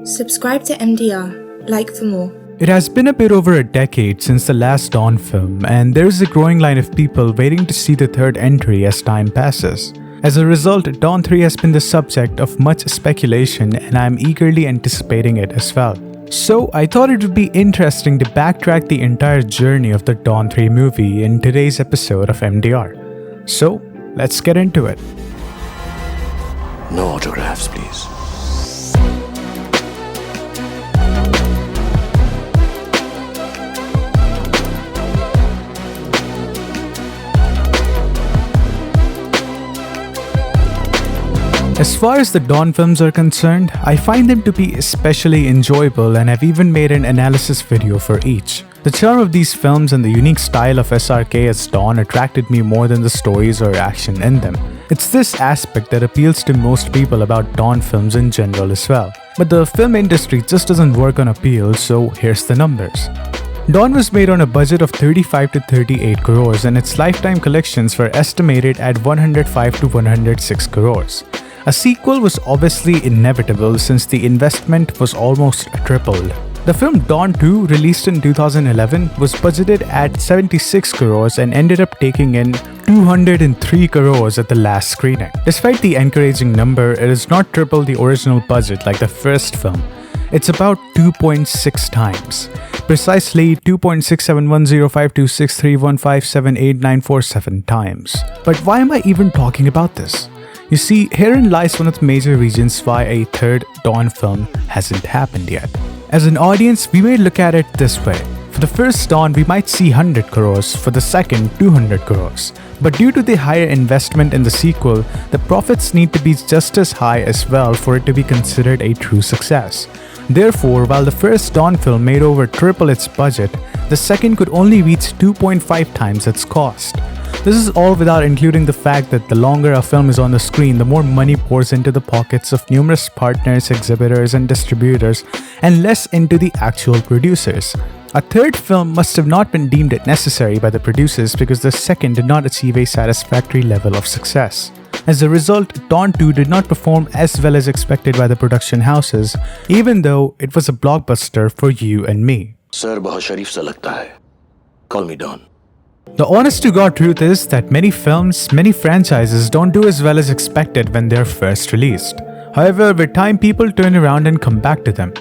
Subscribe to MDR. Like for more. It has been a bit over a decade since the last Dawn film, and there is a growing line of people waiting to see the third entry as time passes. As a result, Dawn 3 has been the subject of much speculation, and I am eagerly anticipating it as well. So, I thought it would be interesting to backtrack the entire journey of the Dawn 3 movie in today's episode of MDR. So, let's get into it. No autographs, please. As far as the Dawn films are concerned, I find them to be especially enjoyable and have even made an analysis video for each. The charm of these films and the unique style of SRK as Dawn attracted me more than the stories or action in them. It's this aspect that appeals to most people about Dawn films in general as well. But the film industry just doesn't work on appeal, so here's the numbers. Dawn was made on a budget of 35 to 38 crores and its lifetime collections were estimated at 105 to 106 crores. A sequel was obviously inevitable since the investment was almost tripled. The film Dawn 2, released in 2011, was budgeted at 76 crores and ended up taking in 203 crores at the last screening. Despite the encouraging number, it is not triple the original budget like the first film. It's about 2.6 times. Precisely 2.67105263157897 times. But why am I even talking about this? You see, herein lies one of the major reasons why a third Dawn film hasn't happened yet. As an audience, we may look at it this way. For the first Dawn, we might see 100 crores, for the second, 200 crores. But due to the higher investment in the sequel, the profits need to be just as high as well for it to be considered a true success. Therefore, while the first Dawn film made over triple its budget, the second could only reach 2.5 times its cost. This is all without including the fact that the longer a film is on the screen, the more money pours into the pockets of numerous partners, exhibitors, and distributors, and less into the actual producers. A third film must have not been deemed necessary by the producers because the second did not achieve a satisfactory level of success. As a result, Dawn 2 did not perform as well as expected by the production houses, even though it was a blockbuster for you and me. Sir, बहुत शरीफ सा लगता है. Call me Don. The honest-to-God truth is that many films, many franchises don't do as well as expected when they're first released. However, with time, people turn around and come back to them.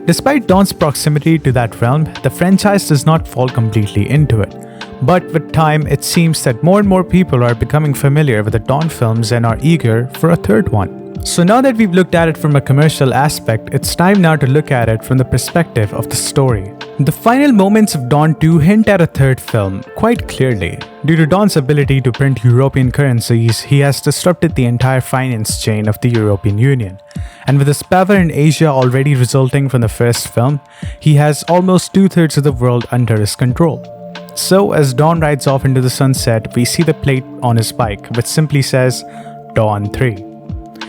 Despite Dawn's proximity to that realm, the franchise does not fall completely into it. But with time, it seems that more and more people are becoming familiar with the Dawn films and are eager for a third one. So now that we've looked at it from a commercial aspect, it's time now to look at it from the perspective of the story. The final moments of Dawn 2 hint at a third film, quite clearly. Due to Dawn's ability to print European currencies, he has disrupted the entire finance chain of the European Union. And with his power in Asia already resulting from the first film, he has almost 2/3 of the world under his control. So as Dawn rides off into the sunset, we see the plate on his bike, which simply says, Dawn 3.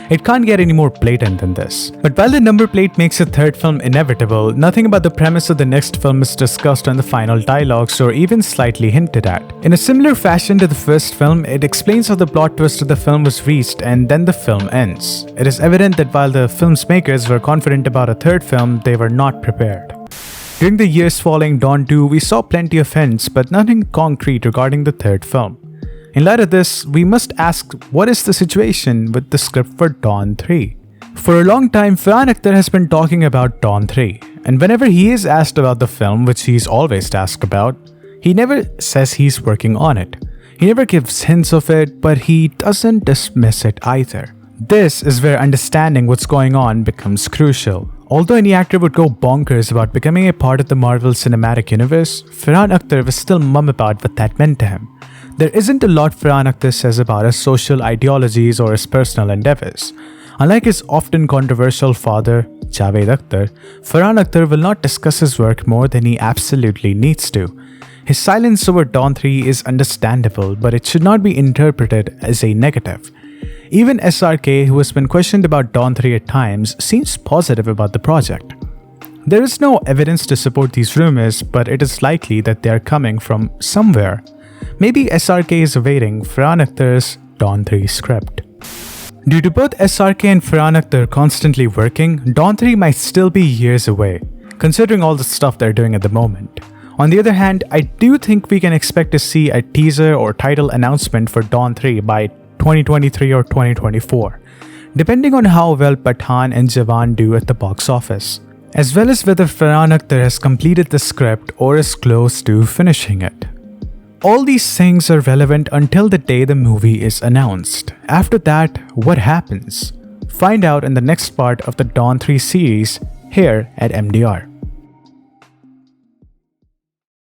It can't get any more blatant than this. But while the number plate makes a third film inevitable, nothing about the premise of the next film is discussed on the final dialogues or even slightly hinted at. In a similar fashion to the first film, it explains how the plot twist of the film was reached and then the film ends. It is evident that while the film's makers were confident about a third film, they were not prepared. During the years following Dawn 2, we saw plenty of hints, but nothing concrete regarding the third film. In light of this, we must ask, what is the situation with the script for Dawn 3? For a long time, Farhan Akhtar has been talking about Dawn 3, and whenever he is asked about the film, which he's always asked about, he never says he's working on it. He never gives hints of it, but he doesn't dismiss it either. This is where understanding what's going on becomes crucial. Although any actor would go bonkers about becoming a part of the Marvel Cinematic Universe, Farhan Akhtar was still mum about what that meant to him. There isn't a lot Farhan Akhtar says about his social ideologies or his personal endeavors. Unlike his often controversial father, Javed Akhtar, Farhan Akhtar will not discuss his work more than he absolutely needs to. His silence over Dawn 3 is understandable, but it should not be interpreted as a negative. Even SRK, who has been questioned about Dawn 3 at times, seems positive about the project. There is no evidence to support these rumors, but it is likely that they are coming from somewhere. Maybe SRK is awaiting Farhan Akhtar's Dawn 3 script. Due to both SRK and Farhan Akhtar constantly working, Dawn 3 might still be years away, considering all the stuff they're doing at the moment. On the other hand, I do think we can expect to see a teaser or title announcement for Dawn 3 by 2023 or 2024, depending on how well Pathaan and Jawan do at the box office, as well as whether Farhan Akhtar has completed the script or is close to finishing it. All these things are relevant until the day the movie is announced. After that, what happens? Find out in the next part of the Dawn 3 series here at MDR.